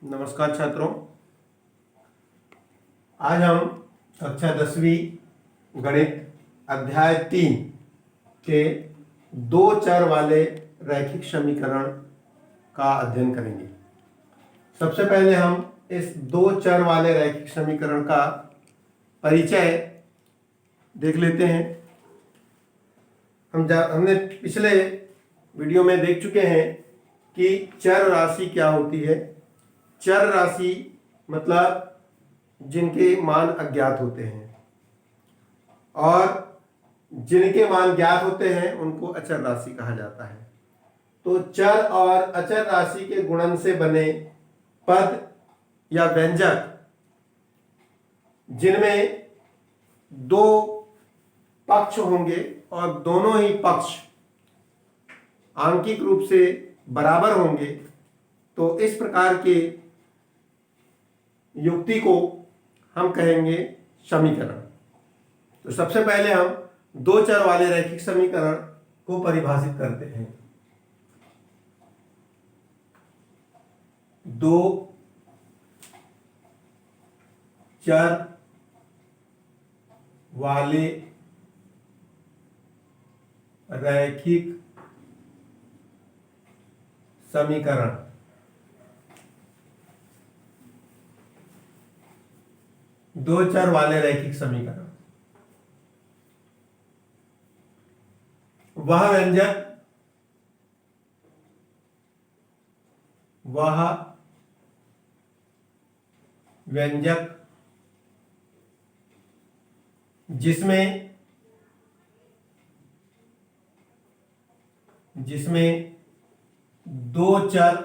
नमस्कार छात्रों। आज हम कक्षा 10वीं गणित अध्याय 3 के दो चर वाले रैखिक समीकरण का अध्ययन करेंगे। सबसे पहले हम इस दो चर वाले रैखिक समीकरण का परिचय देख लेते हैं। हमने पिछले वीडियो में देख चुके हैं कि चर राशि क्या होती है। चर राशि मतलब जिनके मान अज्ञात होते हैं और जिनके मान ज्ञात होते हैं उनको अचर राशि कहा जाता है। तो चर और अचर राशि के गुणन से बने पद या व्यंजक जिनमें दो पक्ष होंगे और दोनों ही पक्ष आंकिक रूप से बराबर होंगे, तो इस प्रकार के युक्ति को हम कहेंगे समीकरण। तो सबसे पहले हम दो चर वाले रैखिक समीकरण को परिभाषित करते हैं। दो चर वाले रैखिक समीकरण दो चर वाले रैखिक समीकरण वह व्यंजक जिसमें दो चर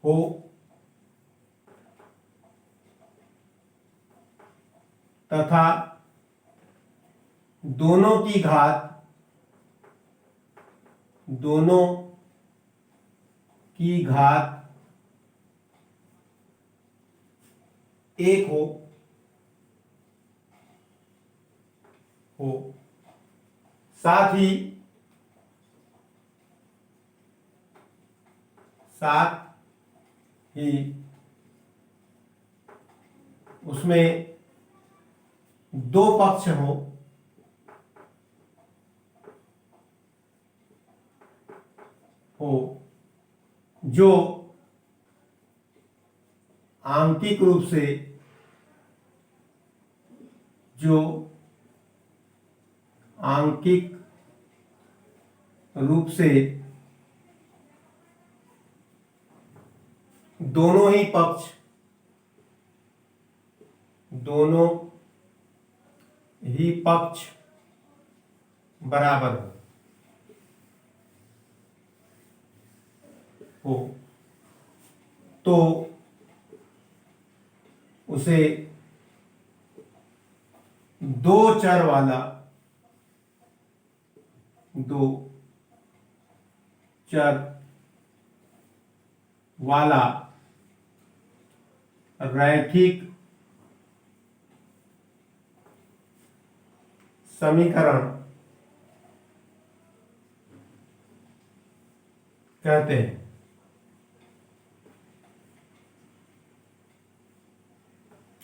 हो तथा दोनों की घात एक हो साथ ही उसमें दो पक्ष हो जो आंकिक रूप से दोनों ही पक्ष बराबर हो तो उसे दो चर वाला रैखिक समीकरण कहते हैं।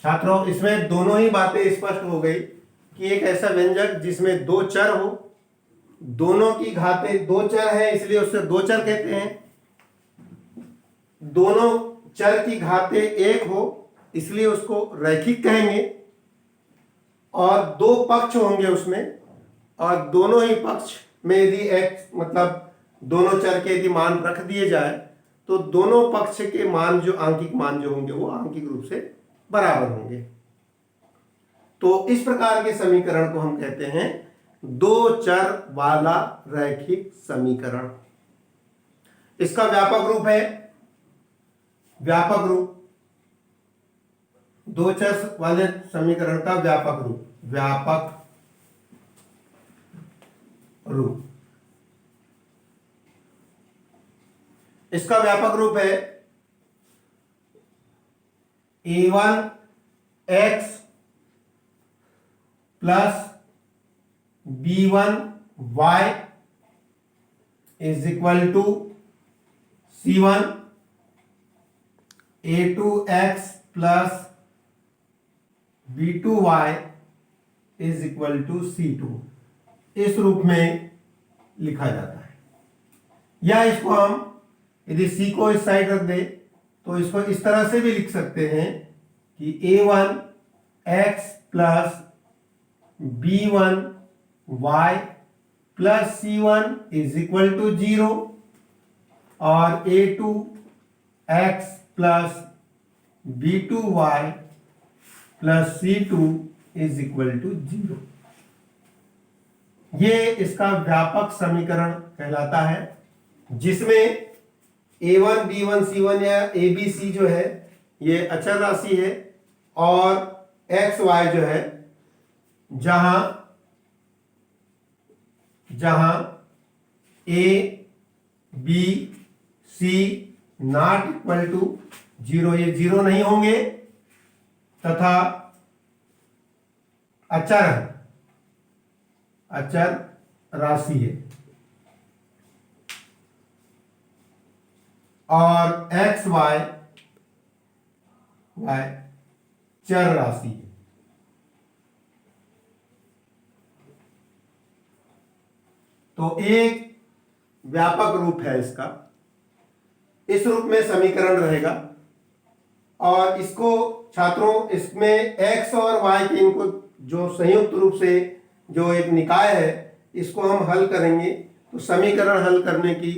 छात्रों, इसमें दोनों ही बातें स्पष्ट हो गई कि एक ऐसा व्यंजक जिसमें दो चर हो, दोनों की घातें दो चर है इसलिए उसे दो चर कहते हैं। दोनों चर की घातें एक हो इसलिए उसको रैखिक कहेंगे। और दो पक्ष होंगे उसमें, और दोनों ही पक्ष में यदि एक मतलब दोनों चर के यदि मान रख दिए जाए तो दोनों पक्ष के मान जो आंकिक मान जो होंगे वो आंकिक रूप से बराबर होंगे। तो इस प्रकार के समीकरण को हम कहते हैं दो चर वाला रैखिक समीकरण। इसका व्यापक रूप है दो चर वाले समीकरण का व्यापक रूप इसका व्यापक रूप है a1x plus b1y is equal to C1 A2x plus B2y is equal to C2, इस रूप में लिखा जाता है। या इसको हम यदि C को इस साइड रख दे तो इसको इस तरह से भी लिख सकते हैं कि A1x plus B1y plus C1 is equal to 0 और A2x plus B2y plus C2 is equal to 0। ये इसका व्यापक समीकरण कहलाता है, जिसमें A1 B1 C1 या ABC जो है ये अचर राशि है और x y जो है जहां A B C not equal to 0, ये 0 नहीं होंगे तथा अचर राशि है और x y चर राशि है। तो एक व्यापक रूप है इसका, इस रूप में समीकरण रहेगा और इसको छात्रों इसमें x और y के इनको जो संयुक्त रूप से जो एक निकाय है इसको हम हल करेंगे। तो समीकरण हल करने की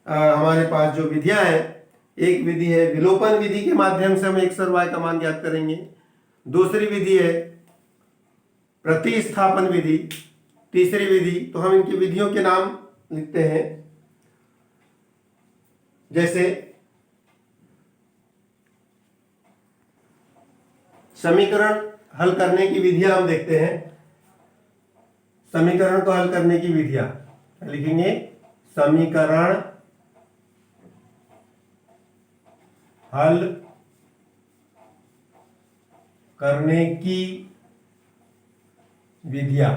हमारे पास जो विधियां हैं, एक विधि है विलोपन विधि के माध्यम से हम x और y का मान ज्ञात करेंगे। दूसरी विधि है प्रतिस्थापन विधि। तीसरी विधि, तो हम इनकी विधियों के नाम लिखते हैं, जैसे समीकरण हल करने की विधियां हम देखते हैं। समीकरण को हल करने की विधियां लिखेंगे, समीकरण हल करने की विधियां।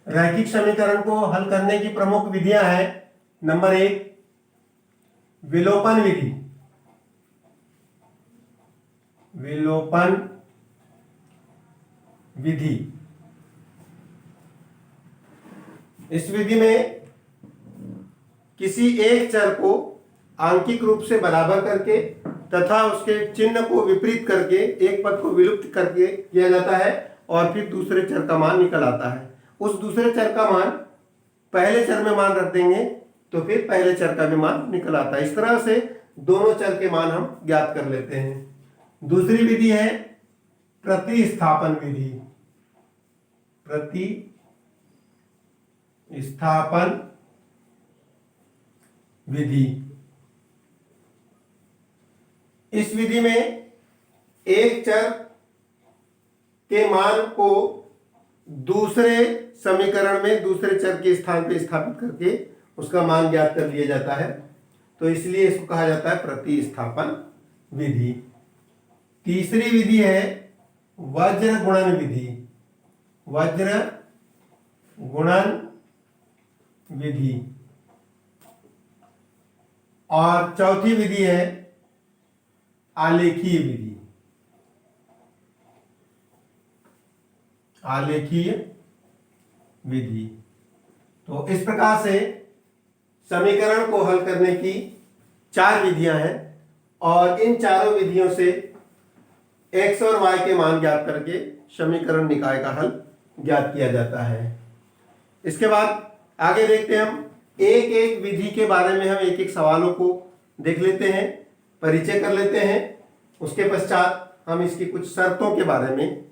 रैखिक समीकरण को हल करने की प्रमुख विधियां हैं। नंबर 1 विलोपन विधि। विलोपन विधि, इस विधि में किसी एक चर को आंकिक रूप से बराबर करके तथा उसके चिन्ह को विपरीत करके एक पद को विलुप्त करके किया जाता है और फिर दूसरे चर का मान निकल आता है। उस दूसरे चर का मान पहले चर में मान रख देंगे तो फिर पहले चर का भी मान निकल आता है। इस तरह से दोनों चर के मान हम ज्ञात कर लेते हैं। दूसरी विधि है प्रतिस्थापन विधि। प्रतिस्थापन विधि, इस विधि में एक चर के मान को दूसरे समीकरण में दूसरे चर के स्थान पर स्थापित करके उसका मान ज्ञात कर लिया जाता है। तो इसलिए इसको कहा जाता है प्रतिस्थापन विधि। तीसरी विधि है वज्र गुणन विधि। वज्र गुणन विधि। और चौथी विधि है आलेखीय विधि। आलेखीय विधि। तो इस प्रकार से समीकरण को हल करने की 4 विधियां हैं और इन चारों विधियों से x और y के मान ज्ञात करके समीकरण निकाय का हल ज्ञात किया जाता है। इसके बाद आगे देखते हैं, हम एक एक विधि के बारे में हम एक एक सवालों को देख लेते हैं, परिचय कर लेते हैं। उसके पश्चात हम इसकी कुछ शर्तों के बारे में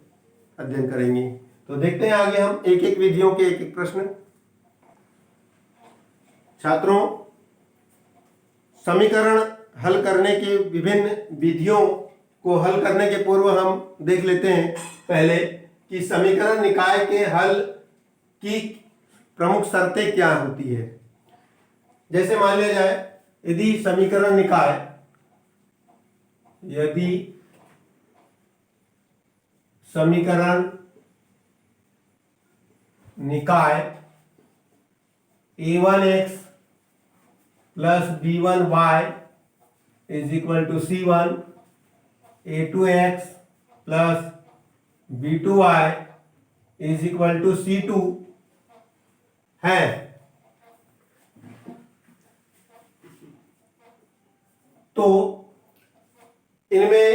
अध्ययन करेंगे। तो देखते हैं आगे हम एक एक विधियों के एक एक प्रश्न। छात्रों, समीकरण हल करने की विभिन्न विधियों को हल करने के पूर्व हम देख लेते हैं पहले कि समीकरण निकाय के हल की प्रमुख शर्तें क्या होती है। जैसे मान लिया जाए, यदि समीकरण निकाय a1x plus b1y is equal to c1, a2x plus b2y is equal to c2 है। तो इनमें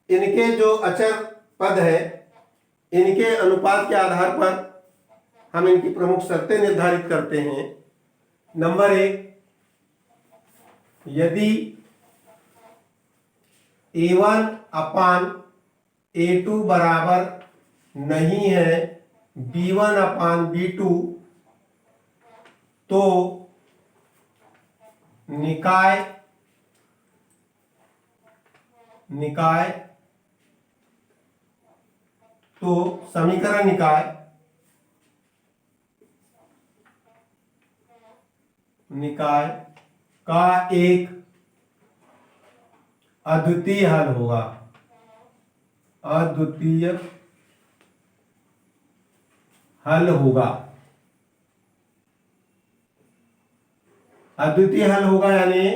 इनके जो अचर पद है, इनके अनुपात के आधार पर हम इनकी प्रमुख शर्तें निर्धारित करते हैं। नंबर 1, यदि a1 अपान a2 बराबर नहीं है b1 अपान b2, तो निकाय तो समीकरण निकाय का एक अद्वितीय हल होगा। अद्वितीय हल यानी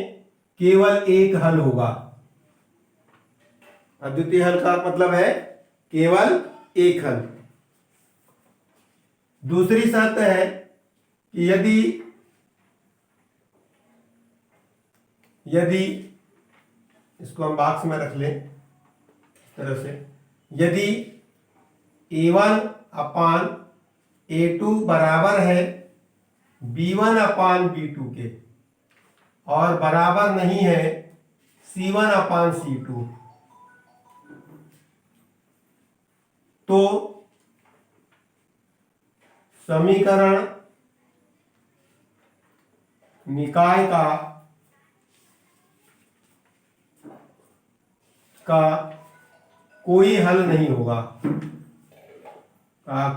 केवल एक हल होगा। अद्वितीय हल का मतलब है केवल एक हल। दूसरी शर्त है कि यदि इसको हम बॉक्स में रख लें इस तरह से, यदि a1 अपान a2 बराबर है b1 अपान b2 के और बराबर नहीं है c1 अपान c2, तो समीकरण निकाय का कोई हल नहीं होगा।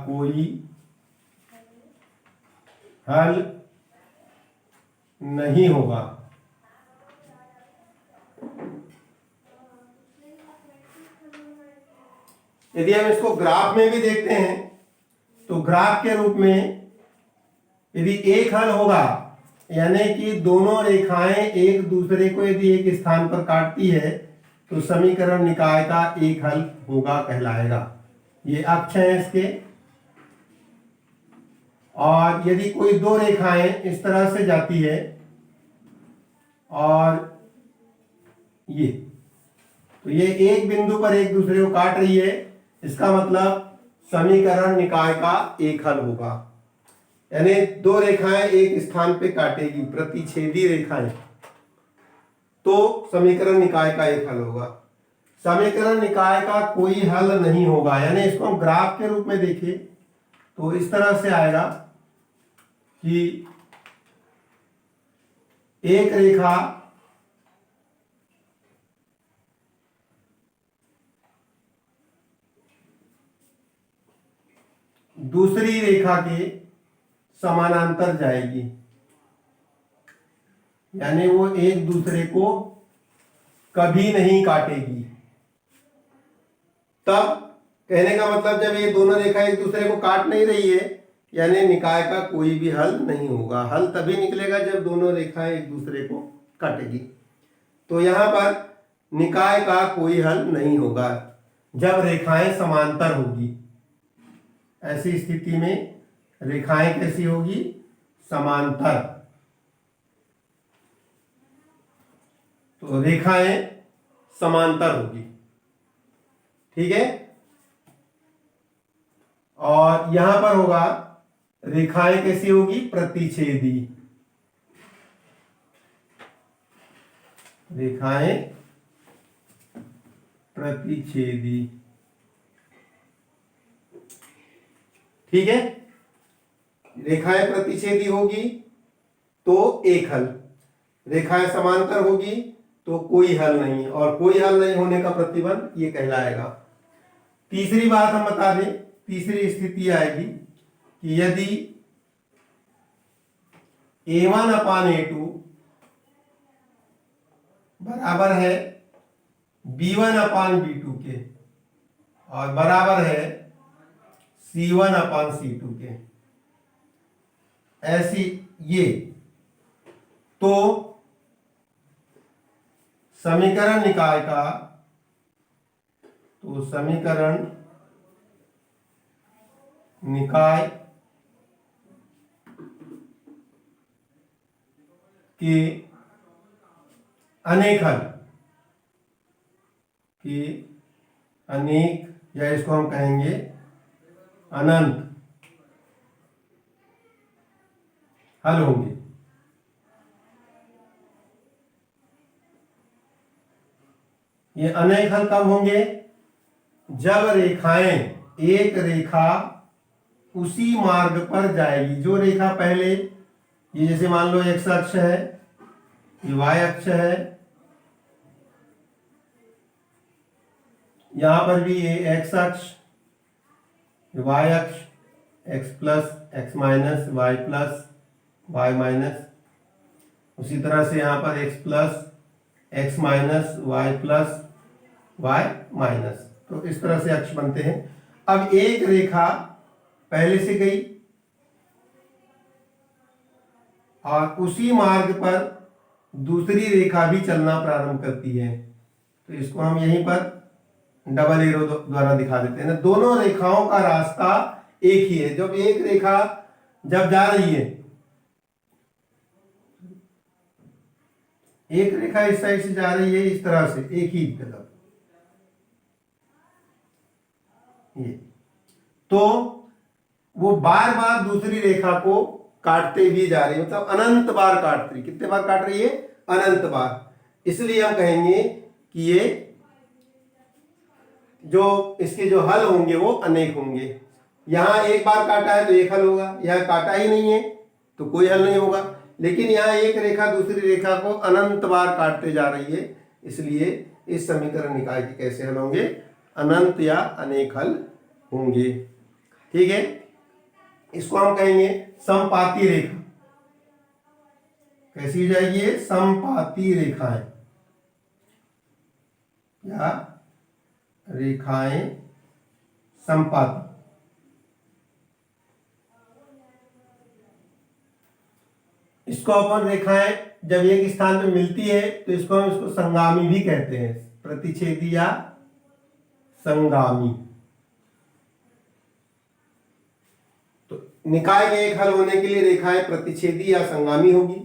कोई हल नहीं होगा। यदि हम इसको ग्राफ में भी देखते हैं तो ग्राफ के रूप में यदि एक हल होगा, यानी कि दोनों रेखाएं एक दूसरे को यदि एक स्थान पर काटती है तो समीकरण निकाय का एक हल होगा कहलाएगा। ये अक्ष है इसके, और यदि कोई दो रेखाएं इस तरह से जाती है और तो ये एक बिंदु पर एक दूसरे को काट रही है, इसका मतलब समीकरण निकाय का एक हल होगा। यानी दो रेखाएं एक स्थान पे काटेगी, प्रतिच्छेदी रेखाएं, तो समीकरण निकाय का एक हल होगा। समीकरण निकाय का कोई हल नहीं होगा, यानी इसको हम ग्राफ के रूप में देखें तो इस तरह से आएगा कि एक रेखा दूसरी रेखा के समानांतर जाएगी, यानी वो एक दूसरे को कभी नहीं काटेगी। तब कहने का मतलब जब ये दोनों रेखा एक दूसरे को काट नहीं रही है, यानी निकाय का कोई भी हल नहीं होगा। हल तभी निकलेगा जब दोनों रेखाएं एक दूसरे को काटेगी। तो यहां पर निकाय का कोई हल नहीं होगा जब रेखाएं समांतर होगी। ऐसी स्थिति में रेखाएं कैसी होगी? समांतर। तो रेखाएं समांतर होगी, ठीक है। और यहां पर होगा रेखाएं कैसी होगी? प्रतिच्छेदी। रेखाएं प्रतिच्छेदी, ठीक है। रेखाएं प्रतिच्छेदी होगी तो एक हल, रेखाएं समांतर होगी तो कोई हल नहीं, और कोई हल नहीं होने का प्रतिबंध ये कहलाएगा। तीसरी बात हम बता दें, तीसरी स्थिति आएगी कि यदि a1 अपान a2 बराबर है b1 अपान b2 के और बराबर है c1 अपान c2 के, ऐसी ये, तो समीकरण निकाय का, तो समीकरण निकाय के अनेक हल के अनेक, या इसको हम कहेंगे अनंत हल होंगे। ये अनेक हल कब होंगे? जब रेखाएं, एक रेखा उसी मार्ग पर जाएगी, जो रेखा पहले, ये जैसे मान लो एक्स अक्ष है, ये वाई अक्ष है, यहां पर भी ये एक्स अक्ष, वाई अक्ष, x plus x minus y plus y minus, उसी तरह से यहां पर x plus x minus y plus y minus, तो इस तरह से अक्ष बनते हैं। अब एक रेखा पहले से गई और उसी मार्ग पर दूसरी रेखा भी चलना प्रारंभ करती है, तो इसको हम यहीं पर डबल एरो द्वारा दिखा देते हैं ना। दोनों रेखाओं का रास्ता एक ही है। जब एक रेखा जब जा रही है, एक रेखा इस साइड से जा रही है, इस तरह से एक ही तरफ, ये, तो वो बार बार दूसरी रेखा को काटते हुए जा रही है, मतलब अनंत बार काट रही। कितने बार काट रही है? अनंत बार। इसलिए हम कहेंगे कि ये जो इसके जो हल होंगे वो अनेक होंगे। यहां एक बार काटा है तो एक हल होगा, यहां काटा ही नहीं है तो कोई हल नहीं होगा। लेकिन यहां एक रेखा दूसरी रेखा को अनंत बार काटते जा रही है, इसलिए इस समीकरण निकाय के कैसे हल होंगे? अनंत या अनेक हल होंगे। ठीक है, इसको हम कहेंगे समपाती रेखा। कैसी हो जाएगी ये? समपाती रेखाएं या रेखाएं समपाती। इसको अपन रेखाएं जब एक स्थान पे मिलती है तो इसको हम इसको संगामी भी कहते हैं, प्रतिच्छेदी या संगामी। तो निकाय के एक हल होने के लिए रेखाएं प्रतिच्छेदी या संगामी होगी।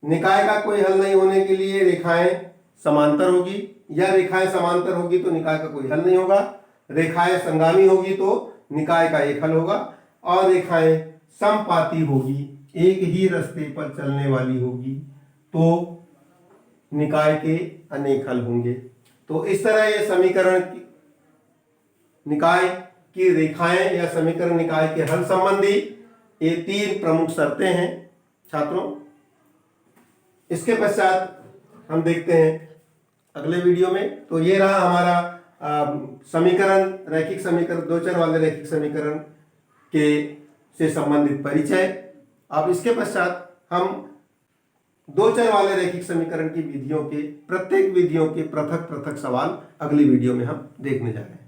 निकाय का कोई हल नहीं होने के लिए रेखाएं समांतर होगी, या रेखाएं समांतर होगी तो निकाय का कोई हल नहीं होगा। रेखाएं संगामी होगी तो निकाय का एक हल होगा, और रेखाएं समपाती होगी, एक ही रास्ते पर चलने वाली होगी, तो निकाय के अनेक हल होंगे। तो इस तरह ये समीकरण निकाय की रेखाएं या समीकरण निकाय के हल संबंधी ये तीन प्रमुख शर्तें हैं छात्रों। इसके पश्चात हम देखते हैं अगले वीडियो में। तो ये रहा हमारा समीकरण, रैखिक समीकरण, दो चर वाले रैखिक समीकरण के से संबंधित परिचय। अब इसके पश्चात हम दो चर वाले रैखिक समीकरण की विधियों के, प्रत्येक विधियों के पृथक पृथक सवाल अगली वीडियो में हम देखने जा रहे हैं।